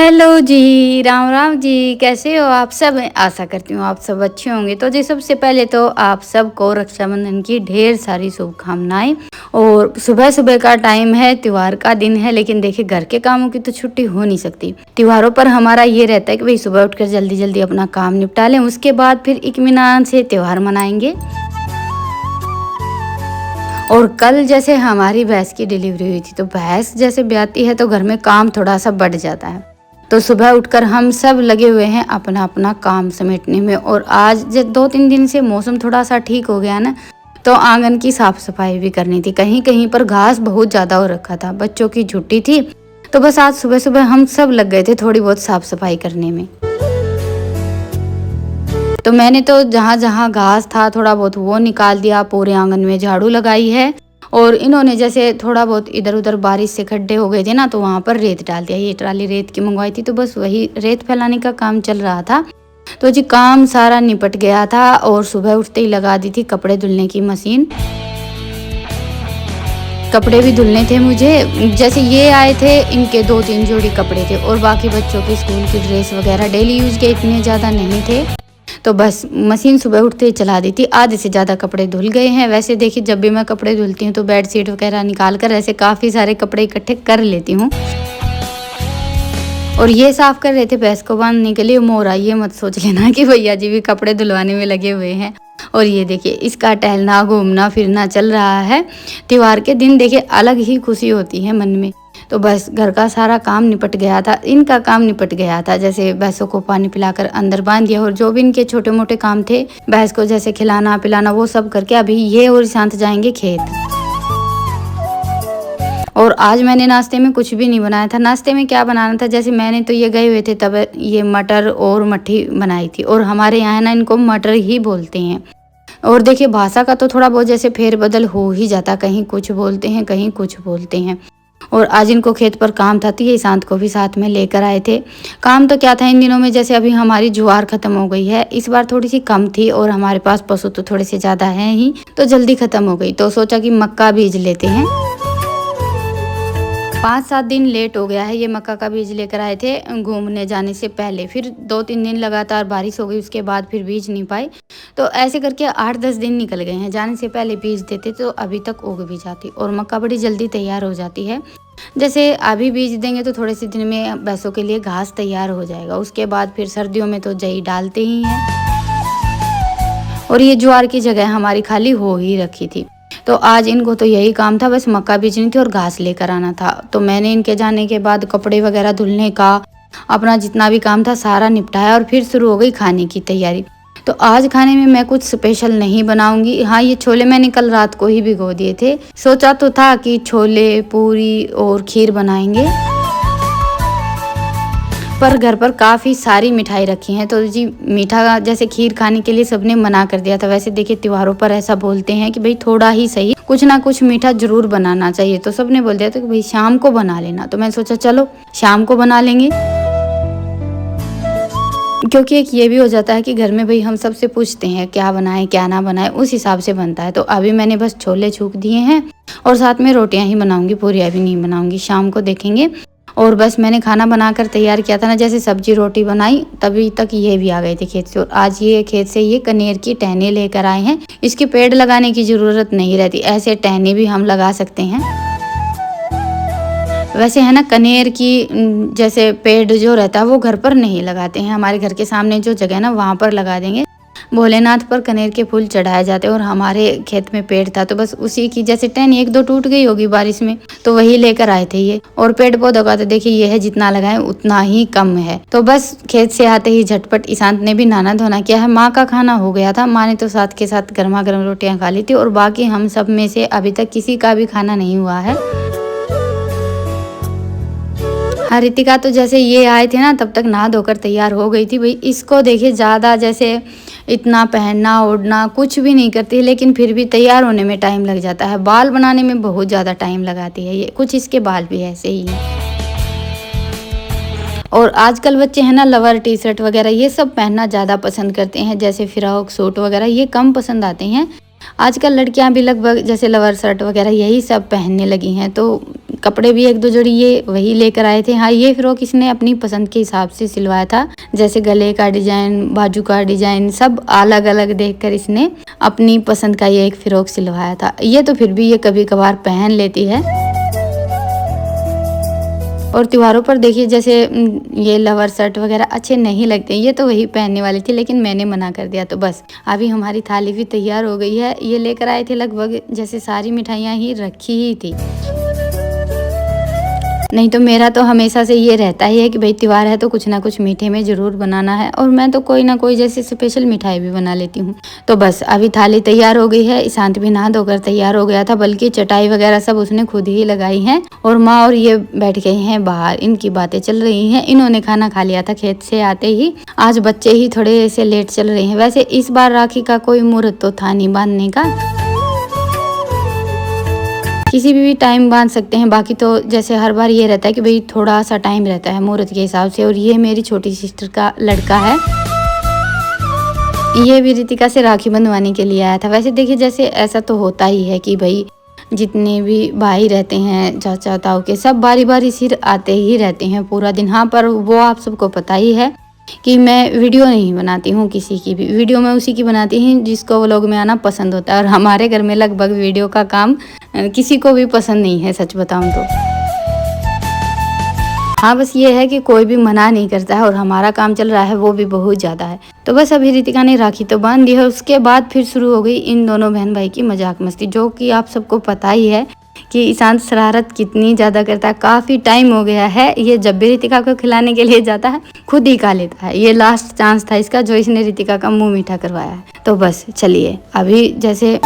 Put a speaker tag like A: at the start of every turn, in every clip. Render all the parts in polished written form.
A: Hello जी, राम राम जी, कैसे हो आप सब? आशा करती हूँ आप सब अच्छे होंगे। तो जी सबसे पहले तो आप सबको रक्षाबंधन की ढेर सारी शुभकामनाएं। और सुबह-सुबह का टाइम है, त्योहार का दिन है, लेकिन देखिए घर के कामों की तो छुट्टी हो नहीं सकती। त्योहारों पर हमारा ये रहता है कि भाई सुबह उठकर जल्दी-जल्दी अपना काम निपटा लें, उसके बाद फिर इत्मीनान से त्योहार मनाएंगे। और कल जैसे हमारी भैंस की डिलीवरी हुई थी, तो भैंस जैसे ब्याती है तो घर में काम थोड़ा-सा बढ़ जाता है। तो सुबह उठकर हम सब लगे हुए हैं अपना-अपना काम समेटने में। और आज ज 2-3 दिन से मौसम थोड़ा-सा ठीक हो गया ना, तो आंगन की साफ-सफाई भी करनी थी। कहीं-कहीं पर घास बहुत ज़्यादा हो रखा था, बच्चों की छुट्टी थी, तो बस आज सुबह-सुबह हम सब लग गए थे थोड़ी बहुत साफ-सफाई करने में। तो मैंने तो जहाँ-जहाँ घास था थोड़ा बहुत वो निकाल दिया, पूरे आंगन में झाड़ू लगाई है। और इन्होंने जैसे थोड़ा बहुत इधर-उधर बारिश से खड्डे हो गए थे ना, तो वहाँ पर रेत डाल दिया। ये ट्राली रेत की मंगवाई थी, तो बस वही रेत फैलाने का काम चल रहा था। तो जी काम सारा निपट गया था और सुबह उठते ही लगा दी थी कपड़े धुलने की मशीन। कपड़े भी धुलने थे मुझे। जैसे ये आए थे, इनके 2-3 जोड़ी कपड़े थे और बाकी बच्चों की स्कूल की ड्रेस वगैरह डेली यूज़ के इतने ज़्यादा नहीं थे। तो बस मशीन सुबह उठते ही चला दी थी। आधे से ज़्यादा कपड़े धुल गए हैं। वैसे देखिए जब भी मैं कपड़े धुलती हूँ तो बेडशीट वगैरह निकाल कर ऐसे काफ़ी सारे कपड़े इकट्ठे कर लेती हूँ। और ये साफ कर रहे थे भैंस को बांधने के लिए। मोरा ये मत सोच लेना कि भैया जी भी कपड़े धुलवाने में लगे हुए हैं। और ये देखिए इसका टहलना घूमना फिरना चल रहा है। त्योहार के दिन देखिए अलग ही खुशी होती है मन में। तो बस घर का सारा काम निपट गया था, इनका काम निपट गया था। जैसे भैंसों को पानी पिलाकर अंदर बांध दिया और जो भी इनके छोटे मोटे काम थे भैंस को जैसे खिलाना पिलाना वो सब करके अभी ये और शांत जाएंगे खेत। और आज मैंने नाश्ते में कुछ भी नहीं बनाया था। नाश्ते में क्या बनाना था, जैसे मैंने तो ये गए हुए थे तब ये मटर और मट्ठी बनाई थी। और हमारे यहाँ ना इनको मटर ही बोलते हैं। और देखिए भाषा का तो थोड़ा बहुत जैसे फेरबदल हो ही जाता, कहीं कुछ बोलते हैं कहीं कुछ बोलते हैं। और आज इनको खेत पर काम था तो ये शांत को भी साथ में लेकर आए थे। काम तो क्या था इन दिनों में, जैसे अभी हमारी ज्वार खत्म हो गई है, इस बार थोड़ी सी कम थी और हमारे पास पशु तो थोड़े से ज़्यादा हैं ही, तो जल्दी खत्म हो गई। तो सोचा कि मक्का बीज लेते हैं। 5-7 दिन लेट हो गया है। ये मक्का का बीज लेकर आए थे घूमने जाने से पहले। फिर 2-3 दिन लगातार बारिश हो गई, उसके बाद फिर बीज नहीं पाए। तो ऐसे करके 8-10 दिन निकल गए हैं। जाने से पहले बीज देते तो अभी तक उग भी जाती और मक्का बड़ी जल्दी तैयार हो जाती है। जैसे अभी बीज देंगे तो थोड़े से दिन में भैंसों के लिए घास तैयार हो जाएगा। उसके बाद फिर सर्दियों में तो जई डालते ही हैं। और ये ज्वार की जगह हमारी खाली हो ही रखी थी। तो आज इनको तो यही काम था, बस मक्का बीजनी थी और घास लेकर आना था। तो मैंने इनके जाने के बाद कपड़े वगैरह धुलने का अपना जितना भी काम था सारा निपटाया और फिर शुरू हो गई खाने की तैयारी। तो आज खाने में मैं कुछ स्पेशल नहीं बनाऊंगी। हाँ, ये छोले मैंने कल रात को ही भिगो दिए थे। सोचा तो था कि छोले पूरी और खीर बनाएंगे, पर घर पर काफ़ी सारी मिठाई रखी हैं तो जी मीठा जैसे खीर खाने के लिए सबने मना कर दिया था। वैसे देखिए त्योहारों पर ऐसा बोलते हैं कि भाई थोड़ा ही सही कुछ ना कुछ मीठा जरूर बनाना चाहिए, तो सबने बोल दिया था कि भाई शाम को बना लेना। तो मैं सोचा चलो शाम को बना लेंगे, क्योंकि एक ये भी हो जाता है कि घर में भाई हम सबसे पूछते हैं क्या बनाएं क्या ना बनाएं, उस हिसाब से बनता है। तो अभी मैंने बस छोले छूक दिए हैं और साथ में रोटियां ही बनाऊंगी, पूरियां भी नहीं बनाऊंगी, शाम को देखेंगे। और बस मैंने खाना बनाकर तैयार किया था ना, जैसे सब्जी रोटी बनाई तभी तक ये भी आ गए थे खेत से। और आज ये खेत से ये कनेर की टहनी लेकर आए हैं। इसके पेड़ लगाने की जरूरत नहीं रहती, ऐसे टहनी भी हम लगा सकते हैं। वैसे है ना कनेर की जैसे पेड़ जो रहता है वो घर पर नहीं लगाते हैं। हमारे घर के सामने जो जगह है ना वहाँ पर लगा देंगे। भोलेनाथ पर कनेर के फूल चढ़ाए जाते हैं और हमारे खेत में पेड़ था तो बस उसी की जैसे टहनी 1-2 टूट गई होगी बारिश में, तो वही लेकर आए थे ये। और पेड़ पौधों का तो देखिए ये है जितना लगाए उतना ही कम है। तो बस खेत से आते ही झटपट ईशांत ने भी नहाना धोना किया है। माँ का खाना हो गया था, माँ ने तो साथ के साथ गर्मा गर्म रोटियां खा ली थी और बाकी हम सब में से अभी तक किसी का भी खाना नहीं हुआ है। हाँ, रितिका तो जैसे ये आए थे ना तब तक नहा धोकर तैयार हो गई थी। भाई इसको देखिए ज़्यादा जैसे इतना पहनना ओढ़ना कुछ भी नहीं करती, लेकिन फिर भी तैयार होने में टाइम लग जाता है। बाल बनाने में बहुत ज़्यादा टाइम लगाती है ये, कुछ इसके बाल भी ऐसे ही हैं। और आजकल बच्चे हैं ना लवर टी शर्ट वगैरह ये सब पहनना ज़्यादा पसंद करते हैं, जैसे फ्रॉक सूट वगैरह ये कम पसंद आते हैं। आजकल लड़कियां भी लगभग जैसे लवर शर्ट वगैरह यही सब पहनने लगी हैं। तो कपड़े भी 1-2 जोड़ी ये वही लेकर आए थे। हाँ, ये फ्रॉक इसने अपनी पसंद के हिसाब से सिलवाया था, जैसे गले का डिजाइन, बाजू का डिजाइन सब अलग अलग देखकर इसने अपनी पसंद का ये एक फ्रॉक सिलवाया था। ये तो फिर भी ये कभी कभार पहन लेती है। और त्योहारों पर देखिए जैसे ये लवर शर्ट वगैरह अच्छे नहीं लगते, ये तो वही पहनने वाली थी लेकिन मैंने मना कर दिया। तो बस अभी हमारी थाली भी तैयार हो गई है। ये लेकर आए थे लगभग जैसे सारी मिठाइयाँ ही रखी ही थी। नहीं तो मेरा तो हमेशा से ये रहता ही है कि भाई त्योहार है तो कुछ ना कुछ मीठे में ज़रूर बनाना है, और मैं तो कोई ना कोई जैसे स्पेशल मिठाई भी बना लेती हूँ। तो बस अभी थाली तैयार हो गई है। ईशांत भी नहा धोकर तैयार हो गया था, बल्कि चटाई वगैरह सब उसने खुद ही लगाई हैं। और माँ और ये बैठ गए हैं बाहर, इनकी बातें चल रही हैं। इन्होंने खाना खा लिया था खेत से आते ही। आज बच्चे ही थोड़े से लेट चल रहे हैं। वैसे इस बार राखी का कोई मुहूर्त तो था नहीं बांधने का, किसी भी टाइम बांध सकते हैं। बाकी तो जैसे हर बार ये रहता है कि भाई थोड़ा सा टाइम रहता है मुहूर्त के हिसाब से। और ये मेरी छोटी सिस्टर का लड़का है, ये भी रितिका से राखी बंधवाने के लिए आया था। वैसे देखिए जैसे ऐसा तो होता ही है कि भाई जितने भी भाई रहते हैं चाचा ताऊ के, सब बारी बारी सिर आते ही रहते हैं पूरा दिन। हाँ, पर वो आप सबको पता ही है कि मैं वीडियो नहीं बनाती हूँ किसी की भी। वीडियो मैं उसी की बनाती हूँ जिसको व्लॉग में आना पसंद होता है। और हमारे घर में लगभग वीडियो का काम किसी को भी पसंद नहीं है, सच बताऊँ तो। हाँ, बस ये है कि कोई भी मना नहीं करता है, और हमारा काम चल रहा है वो भी बहुत ज़्यादा है। तो बस अभी रितिका ने राखी तो बांध दी है। उसके बाद फिर शुरू हो गई इन दोनों बहन भाई की मजाक मस्ती, जो कि आप सबको पता ही है कि ईशांत शरारत कितनी ज़्यादा करता है। काफ़ी टाइम हो गया है, ये जब भी रितिका को खिलाने के लिए जाता है खुद ही खा लेता है। ये लास्ट चांस था इसका जो इसने रितिका का मुंह मीठा करवाया है। तो बस चलिए अभी जैसे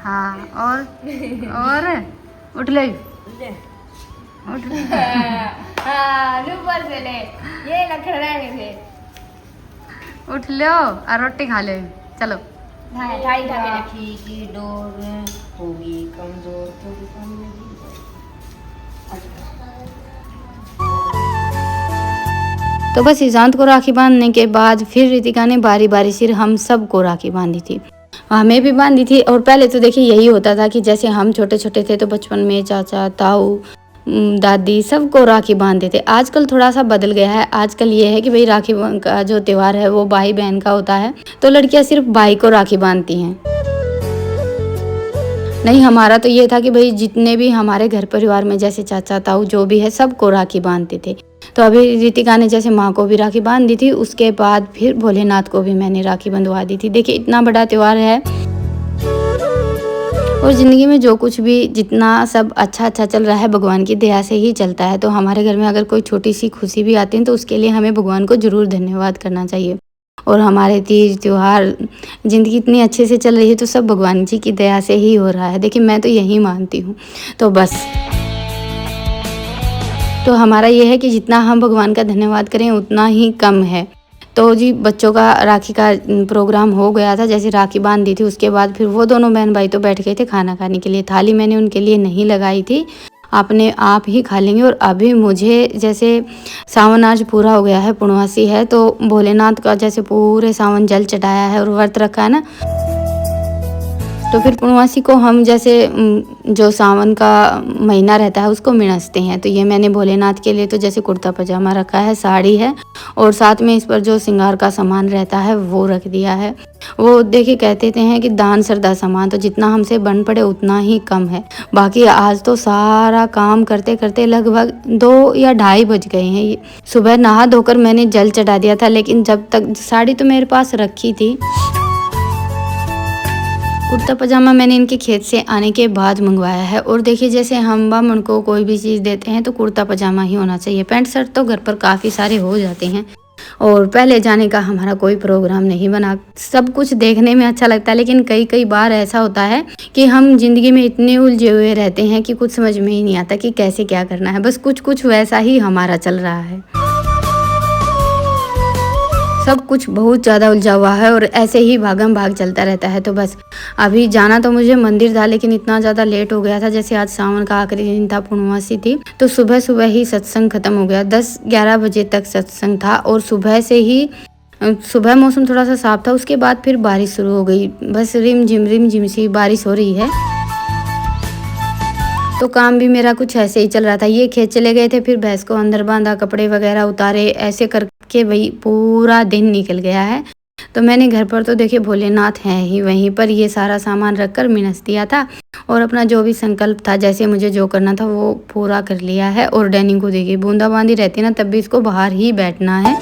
A: हाँ, और उठ ले, उठ ले।
B: ऊपर से ले, ये लखड़ाने से
A: उठ लो और रोटी खा ले, चलो।
B: राखी की डोर होगी कमजोर तो
A: तो बस ईशांत को राखी बांधने के बाद फिर रितिका ने बारी बारी से हम सबको राखी बांधी थी, हमें भी बांधी थी। और पहले तो देखिए यही होता था कि जैसे हम छोटे छोटे थे तो बचपन में चाचा ताऊ दादी सबको राखी बांधते थे। आजकल थोड़ा सा बदल गया है। आजकल ये है कि भाई राखी का जो त्योहार है वो भाई बहन का होता है, तो लड़कियां सिर्फ भाई को राखी बांधती हैं। नहीं, हमारा तो ये था कि भाई जितने भी हमारे घर परिवार में जैसे चाचा ताऊ जो भी है सबको राखी बांधते थे। तो अभी रितिका ने जैसे माँ को भी राखी बांध दी थी, उसके बाद फिर भोलेनाथ को भी मैंने राखी बंधवा दी थी। देखिए इतना बड़ा त्योहार है, और ज़िंदगी में जो कुछ भी जितना सब अच्छा चल रहा है भगवान की दया से ही चलता है। तो हमारे घर में अगर कोई छोटी सी खुशी भी आती है तो उसके लिए हमें भगवान को ज़रूर धन्यवाद करना चाहिए। और हमारे तीज त्योहार ज़िंदगी इतनी अच्छे से चल रही है तो सब भगवान जी की दया से ही हो रहा है। देखिए मैं तो यही मानती हूँ। तो बस तो हमारा ये है कि जितना हम भगवान का धन्यवाद करें उतना ही कम है। तो जी बच्चों का राखी का प्रोग्राम हो गया था, जैसे राखी बांध दी थी उसके बाद फिर वो दोनों बहन भाई तो बैठ गए थे खाना खाने के लिए। थाली मैंने उनके लिए नहीं लगाई थी, आपने आप ही खा लेंगे। और अभी मुझे जैसे सावन आज पूरा हो गया है, पूर्णवासी है, तो भोलेनाथ का जैसे पूरे सावन जल चढ़ाया है और व्रत रखा है ना, तो फिर पूर्णवासी को हम जैसे जो सावन का महीना रहता है उसको मिणसते हैं। तो ये मैंने भोलेनाथ के लिए तो जैसे कुर्ता पजामा रखा है, साड़ी है, और साथ में इस पर जो श्रृंगार का सामान रहता है वो रख दिया है। वो देखिए कहते हैं कि दान श्रद्धा सामान, तो जितना हमसे बन पड़े उतना ही कम है। बाकी आज तो सारा काम करते करते लगभग 2 या 2:30 बज गए हैं। सुबह नहा धोकर मैंने जल चढ़ा दिया था, लेकिन जब तक साड़ी तो मेरे पास रखी थी, कुर्ता पजामा मैंने इनके खेत से आने के बाद मंगवाया है। और देखिए जैसे हम बामण को कोई भी चीज़ देते हैं तो कुर्ता पजामा ही होना चाहिए। पैंट शर्ट तो घर पर काफ़ी सारे हो जाते हैं, और पहले जाने का हमारा कोई प्रोग्राम नहीं बना। सब कुछ देखने में अच्छा लगता है, लेकिन कई बार ऐसा होता है कि हम जिंदगी में इतने उलझे हुए रहते हैं कि कुछ समझ में ही नहीं आता कि कैसे क्या करना है। बस कुछ वैसा ही हमारा चल रहा है, सब कुछ बहुत ज़्यादा उलझा हुआ है और ऐसे ही भागम भाग चलता रहता है। तो बस अभी जाना तो मुझे मंदिर था, लेकिन इतना ज़्यादा लेट हो गया था। जैसे आज सावन का आखिरी दिन था, पूर्णवासी थी, तो सुबह ही सत्संग खत्म हो गया। 10-11 बजे तक सत्संग था, और सुबह मौसम थोड़ा सा साफ था, उसके बाद फिर बारिश शुरू हो गई। बस रिम झिम सी बारिश हो रही है। तो काम भी मेरा कुछ ऐसे ही चल रहा था। ये खेत चले गए थे, फिर भैंस को अंदर बांधा, कपड़े वगैरह उतारे, ऐसे करके वही पूरा दिन निकल गया है। तो मैंने घर पर तो देखिए भोलेनाथ हैं ही, वहीं पर ये सारा सामान रख कर मिनस दिया था और अपना जो भी संकल्प था, जैसे मुझे जो करना था वो पूरा कर लिया है। और डैनी को देखिए बूंदाबांदी रहती ना, तब भी इसको बाहर ही बैठना है।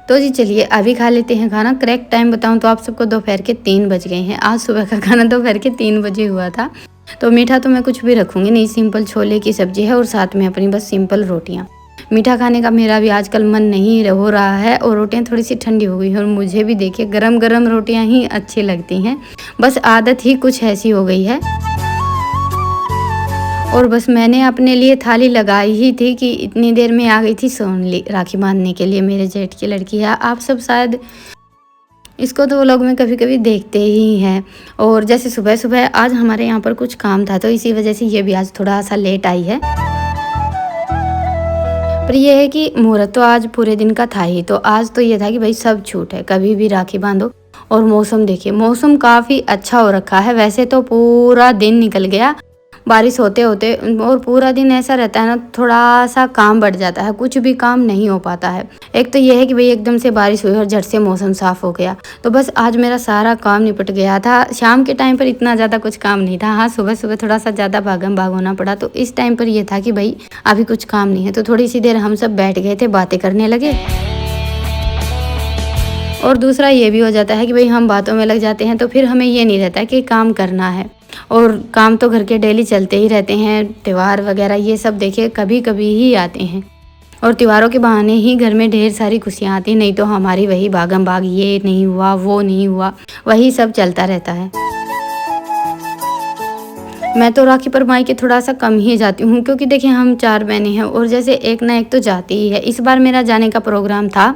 A: तो जी चलिए अभी खा लेते हैं खाना। करेक्ट टाइम बताऊं तो आप सबको दोपहर के 3 बज गए हैं। आज सुबह का खाना दोपहर के 3 बजे हुआ था। तो मीठा तो मैं कुछ भी रखूँगी नहीं, सिंपल छोले की सब्जी है और साथ में अपनी बस सिंपल रोटियाँ। मीठा खाने का मेरा भी आजकल मन नहीं हो रहा है और रोटियाँ थोड़ी सी ठंडी हो गई हैं और मुझे भी देखिए गरम गरम रोटियाँ ही अच्छी लगती हैं। बस आदत ही कुछ ऐसी हो गई है। और बस मैंने अपने लिए थाली लगाई ही थी कि इतनी देर में आ गई थी सोनली राखी बांधने के लिए। मेरे जेठ की लड़की है, आप सब शायद इसको तो व्लॉग में कभी कभी देखते ही हैं। और जैसे सुबह सुबह आज हमारे यहाँ पर कुछ काम था तो इसी वजह से ये भी आज थोड़ा सा लेट आई है। पर यह है कि मुहूर्त तो आज पूरे दिन का था ही, तो आज तो ये था कि भाई सब छूट है, कभी भी राखी बांधो। और मौसम देखिए, मौसम काफ़ी अच्छा हो रखा है। वैसे तो पूरा दिन निकल गया बारिश होते होते और पूरा दिन ऐसा रहता है ना, थोड़ा सा काम बढ़ जाता है, कुछ भी काम नहीं हो पाता है। एक तो यह है कि भाई एकदम से बारिश हुई और झट से मौसम साफ हो गया। तो बस आज मेरा सारा काम निपट गया था। शाम के टाइम पर इतना ज़्यादा कुछ काम नहीं था। हाँ, सुबह सुबह थोड़ा सा ज़्यादा भागम भाग होना पड़ा। तो इस टाइम पर यह था कि भाई अभी कुछ काम नहीं है, तो थोड़ी सी देर हम सब बैठ गए थे, बातें करने लगे। और दूसरा ये भी हो जाता है कि भाई हम बातों में लग जाते हैं तो फिर हमें ये नहीं रहता कि काम करना है। और काम तो घर के डेली चलते ही रहते हैं। त्यौहार वगैरह ये सब देखिए कभी कभी ही आते हैं और त्योहारों के बहाने ही घर में ढेर सारी खुशियाँ आती हैं। नहीं तो हमारी वही भागम भाग, ये नहीं हुआ वो नहीं हुआ, वही सब चलता रहता है। मैं तो राखी पर मायके थोड़ा सा कम ही जाती हूँ क्योंकि देखिए हम 4 बहनें हैं और जैसे एक ना एक तो जाती ही है। इस बार मेरा जाने का प्रोग्राम था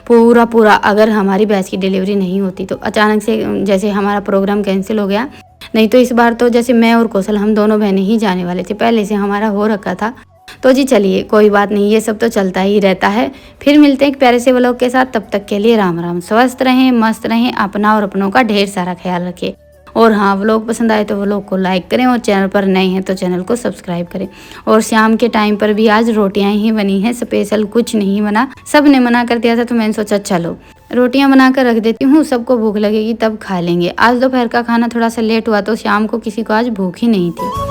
A: पूरा अगर हमारी भैंस की डिलीवरी नहीं होती तो अचानक से जैसे हमारा प्रोग्राम कैंसिल हो गया। नहीं तो इस बार तो जैसे मैं और कौशल हम दोनों बहनें ही जाने वाले थे, पहले से हमारा हो रखा था। तो जी चलिए कोई बात नहीं, ये सब तो चलता ही रहता है। फिर मिलते हैं एक प्यारे से व्लॉग के साथ। तब तक के लिए राम राम। स्वस्थ रहें, मस्त रहें, अपना और अपनों का ढेर सारा ख्याल रखें। और हाँ, व्लॉग पसंद आए तो व्लॉग को लाइक करें और चैनल पर नए हैं तो चैनल को सब्सक्राइब करें। और शाम के टाइम पर भी आज रोटियां ही बनी हैं, स्पेशल कुछ नहीं बना। सब ने मना कर दिया था तो मैंने सोचा चलो रोटियां बना कर रख देती हूँ, सबको भूख लगेगी तब खा लेंगे। आज दोपहर का खाना थोड़ा सा लेट हुआ तो शाम को किसी को आज भूख ही नहीं थी।